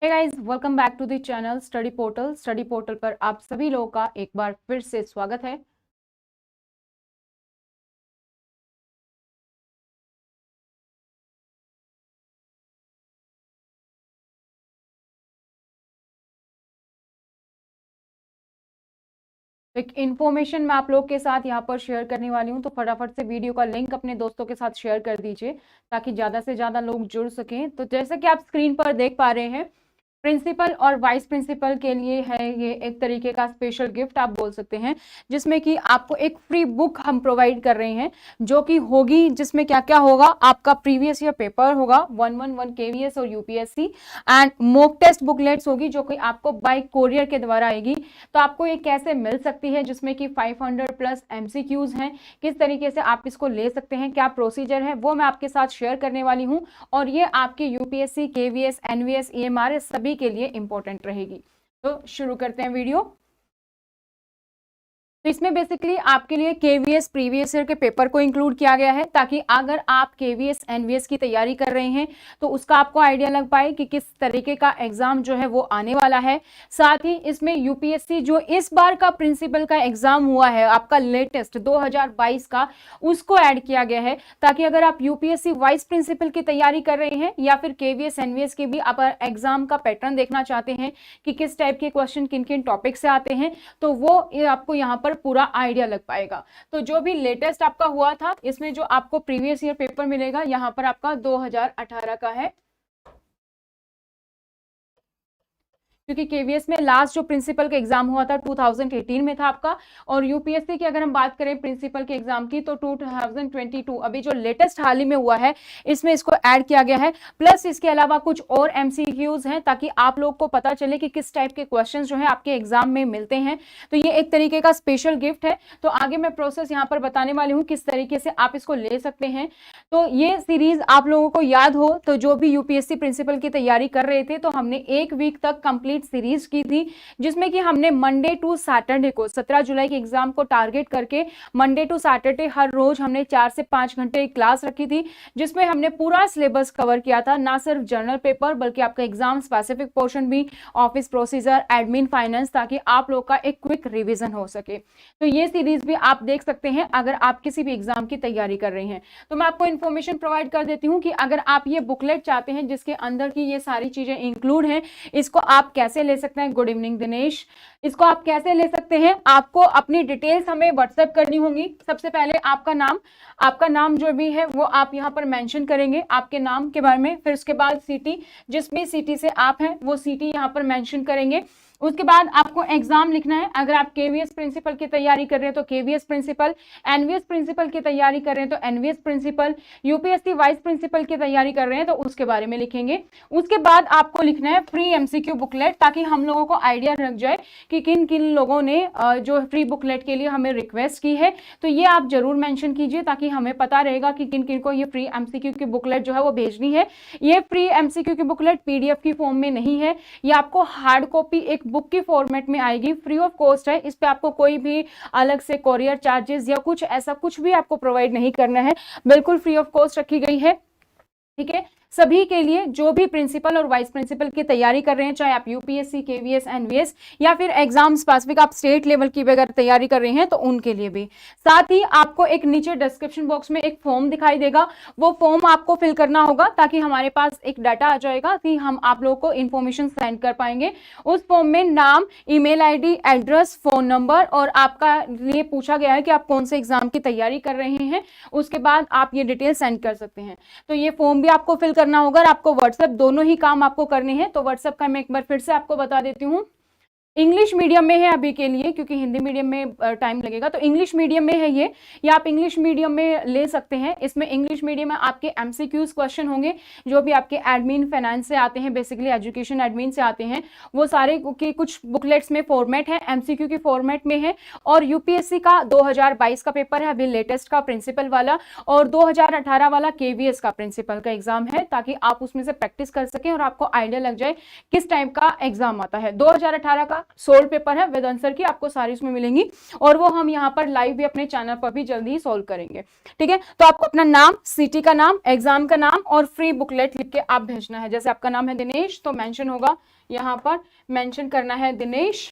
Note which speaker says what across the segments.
Speaker 1: Hey guys, welcome back to the channel study portal. Study portal पर आप सभी लोगों का एक बार फिर से स्वागत है। एक इन्फॉर्मेशन मैं आप लोग के साथ यहाँ पर शेयर करने वाली हूँ, तो फटाफट से वीडियो का लिंक अपने दोस्तों के साथ शेयर कर दीजिए ताकि ज़्यादा से ज़्यादा लोग जुड़ सकें। तो जैसे कि आप स्क्रीन पर देख पा रहे हैं, प्रिंसिपल और वाइस प्रिंसिपल के लिए है ये एक तरीके का स्पेशल गिफ्ट आप बोल सकते हैं, जिसमें कि आपको एक फ्री बुक हम प्रोवाइड कर रहे हैं, जो कि होगी, जिसमें क्या क्या होगा, आपका प्रीवियस ईयर पेपर होगा 111 केवीएस और UPSC and mock test booklets होगी, जो कि आपको बाय कोरियर के द्वारा आएगी। तो आपको ये कैसे मिल सकती है, जिसमें कि 500 प्लस एमसीक्यूज हैं, किस तरीके से आप इसको ले सकते हैं, क्या प्रोसीजर है, वो मैं आपके साथ शेयर करने वाली हूँ। और ये आपके यूपीएससी, केवीएस, एनवीएस, ईएमआर सभी के लिए इंपॉर्टेंट रहेगी। तो शुरू करते हैं वीडियो। तो इसमें बेसिकली आपके लिए केवीएस प्रीवियस ईयर के पेपर को इंक्लूड किया गया है, ताकि अगर आप केवीएस एनवीएस की तैयारी कर रहे हैं तो उसका आपको आइडिया लग पाए कि किस तरीके का एग्जाम जो है वो आने वाला है। साथ ही इसमें यूपीएससी जो इस बार का प्रिंसिपल का एग्जाम हुआ है आपका लेटेस्ट 2022 का, उसको ऐड किया गया है, ताकि अगर आप यूपीएससी वाइस प्रिंसिपल की तैयारी कर रहे हैं या फिर केवीएस एनवीएस की भी आप एग्जाम का पैटर्न देखना चाहते हैं कि किस टाइप के क्वेश्चन किन किन टॉपिक से आते हैं, तो वो आपको यहाँ पर पूरा आइडिया लग पाएगा। तो जो भी लेटेस्ट आपका हुआ था, इसमें जो आपको प्रीवियस ईयर पेपर मिलेगा यहाँ पर आपका 2018 का है, क्योंकि केवीएस में लास्ट जो प्रिंसिपल का एग्जाम हुआ था 2018 में था आपका, और यूपीएससी की अगर हम बात करें प्रिंसिपल के एग्जाम की तो 2022 अभी जो लेटेस्ट हाल ही में हुआ है, इसमें इसको ऐड किया गया है। प्लस इसके अलावा कुछ और एमसीक्यूज हैं, ताकि आप लोग को पता चले कि किस टाइप के क्वेश्चन जो है आपके एग्जाम में मिलते हैं। तो ये एक तरीके का स्पेशल गिफ्ट है। तो आगे मैं प्रोसेस यहाँ पर बताने वाली हूँ किस तरीके से आप इसको ले सकते हैं। तो ये सीरीज आप लोगों को याद हो तो जो भी यूपीएससी प्रिंसिपल की तैयारी कर रहे थे, तो हमने एक वीक तक कंप्लीट सीरीज की थी, जिसमें कि हमने मंडे टू सैटरडे को 17 जुलाई के एग्जाम को टारगेट करके मंडे टू सैटरडे हर रोज हमने 4 से 5 घंटे क्लास रखी थी, जिसमें हमने पूरा सिलेबस कवर किया था, ना सिर्फ जनरल पेपर बल्कि आपका एग्जाम स्पेसिफिक पोर्शन भी, ऑफिस प्रोसीजर, एडमिन, फाइनेंस, ताकि आप लोग का एक क्विक रिवीजन हो सके। तो ये सीरीज भी आप देख सकते हैं अगर आप किसी भी एग्जाम की तैयारी कर रहे हैं। तो मैं आपको इन्फॉर्मेशन प्रोवाइड कर देती हूँ कि अगर आप ये बुकलेट चाहते हैं जिसके अंदर की ये सारी चीजें इंक्लूड हैं, इसको आप कैसे ले सकते हैं। Good evening Dinesh. इसको आप कैसे ले सकते हैं, आपको अपनी डिटेल्स हमें व्हाट्सएप करनी होंगी। सबसे पहले आपका नाम जो भी है वो आप यहाँ पर मेंशन करेंगे, आपके नाम के बारे में। फिर उसके बाद सिटी, जिस भी सिटी से आप हैं वो सिटी यहाँ पर मेंशन करेंगे। उसके बाद आपको एग्जाम लिखना है। अगर आप केवीएस प्रिंसिपल की तैयारी कर रहे हैं तो केवीएस प्रिंसिपल, एनवीएस प्रिंसिपल की तैयारी कर रहे हैं तो NVS principal, UPSC vice principal की तैयारी कर रहे हैं तो उसके बारे में लिखेंगे। उसके बाद आपको लिखना है फ्री एमसीक्यू बुकलेट, ताकि हम लोगों को आइडिया लग जाए कि किन किन लोगों ने जो फ्री बुकलेट के लिए हमें रिक्वेस्ट की है। तो ये आप जरूर मेंशन कीजिए, ताकि हमें पता रहेगा कि किन किन को ये फ्री एमसीक्यू की बुकलेट जो है वो भेजनी है। ये फ्री एमसीक्यू की बुकलेट पीडीएफ की फॉर्म में नहीं है, ये आपको हार्ड कॉपी एक बुक की फॉर्मेट में आएगी, फ्री ऑफ कॉस्ट है। इस पे आपको कोई भी अलग से कोरियर चार्जेस या कुछ ऐसा कुछ भी आपको प्रोवाइड नहीं करना है, बिल्कुल फ्री ऑफ कॉस्ट रखी गई है। ठीक है, सभी के लिए जो भी प्रिंसिपल और वाइस प्रिंसिपल की तैयारी कर रहे हैं, चाहे आप यूपीएससी, केवीएस, एनवीएस या फिर एग्जाम स्पेसिफिक आप स्टेट लेवल की अगर तैयारी कर रहे हैं तो उनके लिए भी। साथ ही आपको एक नीचे डिस्क्रिप्शन बॉक्स में एक फॉर्म दिखाई देगा, वो फॉर्म आपको फिल करना होगा, ताकि हमारे पास एक डाटा आ जाएगा कि हम आप लोगों को इन्फॉर्मेशन सेंड कर पाएंगे। उस फॉर्म में नाम, email ID, address, phone number और आपका लिए पूछा गया है कि आप कौन से एग्जाम की तैयारी कर रहे हैं। उसके बाद आप ये डिटेल सेंड कर सकते हैं। तो ये फॉर्म भी आपको फिल करना होगा, आपको व्हाट्सएप, दोनों ही काम आपको करने हैं। तो व्हाट्सएप का मैं एक बार फिर से आपको बता देती हूँ। इंग्लिश मीडियम में है अभी के लिए, क्योंकि हिंदी मीडियम में टाइम लगेगा। तो इंग्लिश मीडियम में है ये, या आप इंग्लिश मीडियम में ले सकते हैं। इसमें इंग्लिश मीडियम में आपके एमसीक्यूज क्वेश्चन होंगे, जो भी आपके एडमिन, फाइनेंस से आते हैं, बेसिकली एजुकेशन एडमिन से आते हैं, वो सारे के कुछ बुकलेट्स में फॉर्मेट है, एमसीक्यू की फॉर्मेट में है। और यूपीएससी का 2022 का पेपर है अभी लेटेस्ट का प्रिंसिपल वाला, और 2018 वाला केवीएस का प्रिंसिपल का एग्जाम है, ताकि आप उसमें से प्रैक्टिस कर सकें और आपको आइडिया लग जाए किस टाइप का एग्जाम आता है। 2018 का सोल्ड पेपर है विद आंसर की, आपको सारी उसमें मिलेंगी और वो हम यहाँ पर लाइव भी अपने चैनल पर भी जल्दी ही सोल्व करेंगे। ठीक है, तो आपको अपना नाम, सिटी का नाम, एग्जाम का नाम और फ्री बुकलेट लिख के आप भेजना है। जैसे आपका नाम है दिनेश तो मेंशन होगा, यहाँ पर मेंशन करना है दिनेश।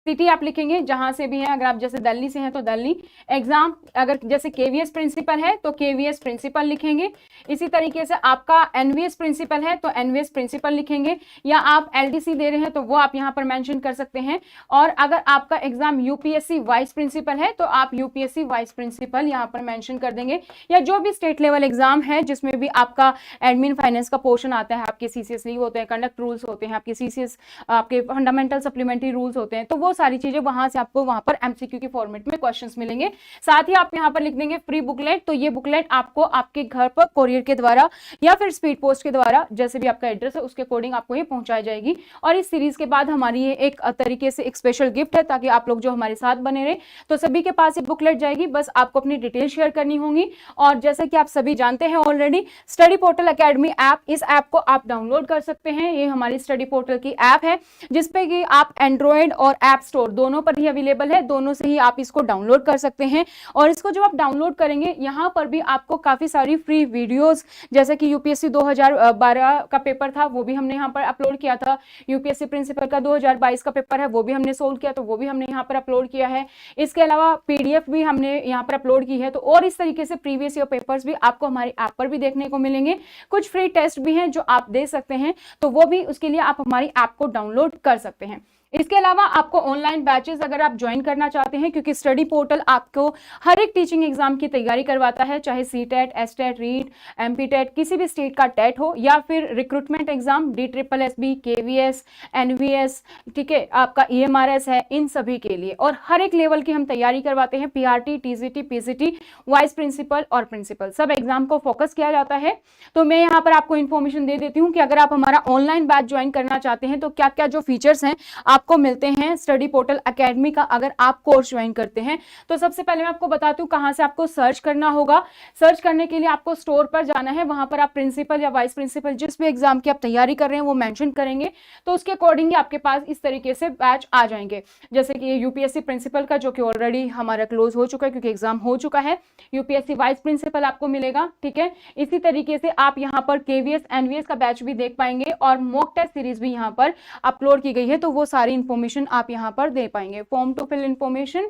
Speaker 1: सिटी आप लिखेंगे जहां से भी है, अगर आप जैसे दिल्ली से हैं तो दिल्ली। एग्जाम अगर जैसे केवीएस प्रिंसिपल है तो केवीएस प्रिंसिपल लिखेंगे। इसी तरीके से आपका एनवीएस प्रिंसिपल है तो एनवीएस प्रिंसिपल लिखेंगे, या आप एलडीसी दे रहे हैं तो वो आप यहां पर मेंशन कर सकते हैं। और अगर आपका एग्जाम यूपीएससी वाइस प्रिंसिपल है तो आप यूपीएससी वाइस प्रिंसिपल यहां पर मेंशन कर देंगे। या जो भी स्टेट लेवल एग्जाम है जिसमें भी आपका एडमिन फाइनेंस का पोर्शन आता है, आपके सीसीएस लीव होते हैं, कंडक्ट रूल्स होते हैं, आपके सीसीएस, आपके फंडामेंटल सप्लीमेंट्री रूल्स होते हैं, तो वो सारी चीजें वहां से आपको वहां पर एमसीक्यू के फॉर्मेट में क्वेश्चंस मिलेंगे। साथ ही आप यहां पर लिख देंगे फ्री बुकलेट, तो ये बुकलेट आपको आपके घर पर कोरियर के द्वारा या फिर स्पीड पोस्ट के द्वारा, जैसे भी आपका एड्रेस है उसके अकॉर्डिंग आपको ये पहुंचाई जाएगी। और इस सीरीज के बाद हमारी ये एक तरीके से एक स्पेशल गिफ्ट है, ताकि आप लोग जो हमारे साथ बने रहे, तो सभी के पास ये बुकलेट जाएगी, बस आपको अपनी डिटेल शेयर करनी होंगी। और जैसे कि आप सभी जानते हैं already, study portal academy app, इस ऐप को आप डाउनलोड कर सकते हैं। ये हमारी स्टडी पोर्टल की ऐप है जिसपे कि आप एंड्रॉइड और ऐप स्टोर दोनों पर ही अवेलेबल है, दोनों से ही आप इसको डाउनलोड कर सकते हैं। और इसको जब आप डाउनलोड करेंगे, यहाँ पर भी आपको काफी सारी फ्री वीडियोस, जैसे कि यूपीएससी 2012 का पेपर था वो भी हमने यहाँ पर अपलोड किया था, यूपीएससी प्रिंसिपल का 2022 का पेपर है वो भी हमने सोल्व किया, तो वो भी हमने यहाँ पर अपलोड किया है। इसके अलावा पीडीएफ भी हमने यहाँ पर अपलोड की है। तो और इस तरीके से प्रीवियस ईयर पेपर्स भी आपको हमारी ऐप पर भी देखने को मिलेंगे। कुछ फ्री टेस्ट भी हैं जो आप दे सकते हैं, तो वो भी उसके लिए आप हमारी ऐप को डाउनलोड कर सकते हैं। इसके अलावा आपको ऑनलाइन बैचेस अगर आप ज्वाइन करना चाहते हैं, क्योंकि स्टडी पोर्टल आपको हर एक टीचिंग एग्जाम की तैयारी करवाता है, चाहे सीटेट, एसटेट, रीट, एमपीटेट, किसी भी स्टेट का टेट हो, या फिर recruitment exam DSSB, KVS, NVS, ठीक है, आपका EMRS है, इन सभी के लिए। और हर एक लेवल की हम तैयारी करवाते हैं, PRT, TGT, PCT, vice principal और प्रिंसिपल, सब एग्जाम को फोकस किया जाता है। तो मैं यहाँ पर आपको इन्फॉर्मेशन दे देती हूँ कि अगर आप हमारा ऑनलाइन बैच ज्वाइन करना चाहते हैं तो क्या क्या जो फीचर्स हैं आपको मिलते हैं स्टडी पोर्टल एकेडमी का, अगर आप कोर्स ज्वाइन करते हैं। तो सबसे पहले मैं आपको बताती हूँ कहां से आपको सर्च करना होगा। सर्च करने के लिए आपको स्टोर पर जाना है, वहां पर आप प्रिंसिपल या वाइस प्रिंसिपल जिस भी एग्जाम की आप तैयारी कर रहे हैं वो मेंशन करेंगे, तो उसके अकॉर्डिंग आपके पास इस तरीके से बैच आ जाएंगे। जैसे कि यूपीएससी प्रिंसिपल का, जो कि ऑलरेडी हमारा क्लोज हो चुका है क्योंकि एग्जाम हो चुका है। यूपीएससी वाइस प्रिंसिपल आपको मिलेगा, ठीक है। इसी तरीके से आप यहाँ पर केवीएस, एनवीएस का बैच भी देख पाएंगे, और मॉक टेस्ट सीरीज भी यहाँ पर अपलोड की गई है, तो वो सारी इंफॉर्मेशन आप यहां पर दे पाएंगे। Form to fill information,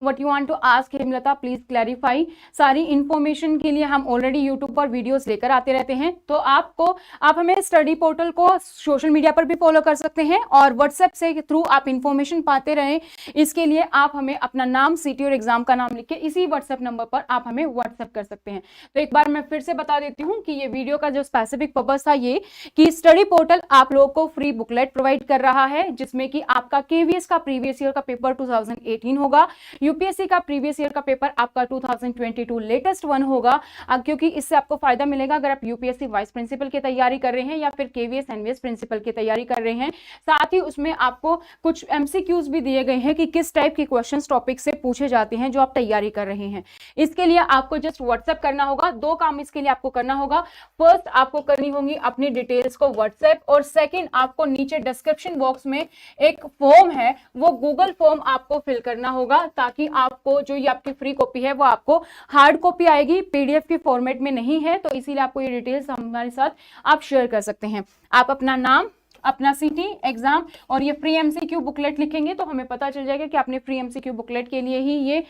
Speaker 1: What you want to ask Hemlata, please clarify. सारी इंफॉर्मेशन के लिए हम ऑलरेडी यूट्यूब पर वीडियोस लेकर आते रहते हैं, तो आप हमें स्टडी पोर्टल को सोशल मीडिया पर भी फॉलो कर सकते हैं और व्हाट्सएप से थ्रू आप इंफॉर्मेशन पाते रहें। इसके लिए आप हमें अपना नाम, सिटी और एग्जाम का नाम लिख के इसी व्हाट्सएप नंबर पर आप हमें व्हाट्सएप कर सकते हैं। तो एक बार मैं फिर से बता देती हूँ कि ये वीडियो का जो स्पेसिफिक पर्पस था ये कि स्टडी पोर्टल आप लोगों को फ्री बुकलेट प्रोवाइड कर रहा है, जिसमें कि आपका केवीएस का प्रीवियस ईयर का पेपर 2018 होगा, यूपीएससी का प्रीवियस ईयर का पेपर आपका 2022 लेटेस्ट वन होगा, क्योंकि इससे आपको फायदा मिलेगा अगर आप यूपीएससी वाइस प्रिंसिपल की तैयारी कर रहे हैं या फिर केवीएस, एनवीएस प्रिंसिपल की तैयारी कर रहे हैं। साथ ही उसमें आपको कुछ एमसीक्यूज भी दिए गए हैं कि किस टाइप के क्वेश्चंस टॉपिक से पूछे जाते हैं जो आप तैयारी कर रहे हैं। इसके लिए आपको जस्ट व्हाट्सएप करना होगा। दो काम इसके लिए आपको करना होगा। फर्स्ट, आपको करनी होगी अपनी डिटेल्स को व्हाट्सएप, और सेकेंड, आपको नीचे डिस्क्रिप्शन बॉक्स में एक फॉर्म है, वो गूगल फॉर्म आपको फिल करना होगा, ताकि आपको जो ये आपकी फ्री कॉपी है वो आपको हार्ड कॉपी आएगी, पीडीएफ के फॉर्मेट में नहीं है। तो इसीलिए आपको ये डिटेल्स हमारे साथ आप शेयर कर सकते हैं। आप अपना नाम, अपना सिटी, एग्जाम और ये फ्री एमसीक्यू बुकलेट लिखेंगे तो हमें पता चल जाएगा कि आपने फ्री एमसीक्यू बुकलेट के लिए ही ये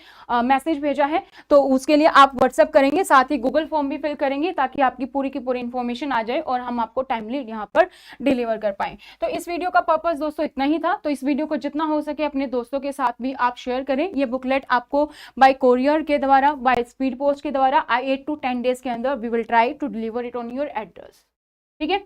Speaker 1: मैसेज भेजा है। तो उसके लिए आप व्हाट्सएप करेंगे, साथ ही गूगल फॉर्म भी फिल करेंगे, ताकि आपकी पूरी की पूरी इंफॉर्मेशन आ जाए और हम आपको टाइमली यहाँ पर डिलीवर कर पाएं। तो इस वीडियो का पर्पस दोस्तों इतना ही था। तो इस वीडियो को जितना हो सके अपने दोस्तों के साथ भी आप शेयर करें। ये बुकलेट आपको बाय कोरियर के द्वारा, बाय स्पीड पोस्ट के द्वारा 8 to 10 डेज के अंदर we will try to deliver it on your address, ठीक है।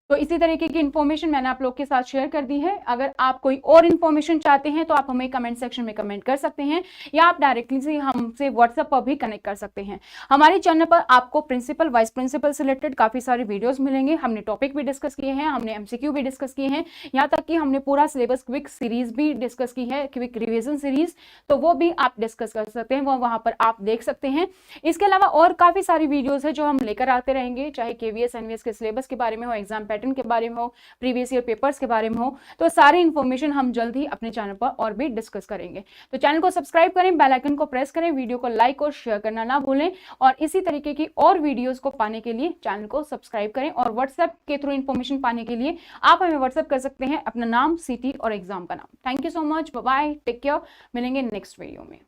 Speaker 1: तो इसी तरीके की इन्फॉर्मेशन मैंने आप लोग के साथ शेयर कर दी है। अगर आप कोई और इन्फॉर्मेशन चाहते हैं तो आप हमें कमेंट सेक्शन में कमेंट कर सकते हैं, या आप डायरेक्टली से हमसे व्हाट्सएप पर भी कनेक्ट कर सकते हैं। हमारे चैनल पर आपको प्रिंसिपल, वाइस प्रिंसिपल से रिलेटेड काफी सारे वीडियोस मिलेंगे। हमने टॉपिक भी डिस्कस किए हैं, हमने एमसीक्यू भी डिस्कस किए हैं, यहाँ तक कि हमने पूरा सिलेबस क्विक सीरीज भी डिस्कस की है, क्विक रिविजन सीरीज, तो वो भी आप डिस्कस कर सकते हैं, वो वहां पर आप देख सकते हैं। इसके अलावा और काफी सारी वीडियोज है जो हम लेकर आते रहेंगे, चाहे केवीएस, एनवीएस के सिलेबस के बारे में हो, एग्जाम पैटर्न के बारे में हो, प्रीवियस ईयर पेपर्स के बारे में हो, तो सारी इन्फॉर्मेशन हम जल्द ही अपने चैनल पर और भी डिस्कस करेंगे। तो चैनल को सब्सक्राइब करें, बेल आइकन को प्रेस करें, वीडियो को लाइक और शेयर करना ना भूलें, और इसी तरीके की और वीडियोस को पाने के लिए चैनल को सब्सक्राइब करें। और व्हाट्सएप के थ्रू इन्फॉर्मेशन पाने के लिए आप हमें व्हाट्सएप कर सकते हैं अपना नाम, सिटी और एग्जाम का नाम। Thank you so much, bye bye, take care, मिलेंगे नेक्स्ट वीडियो में।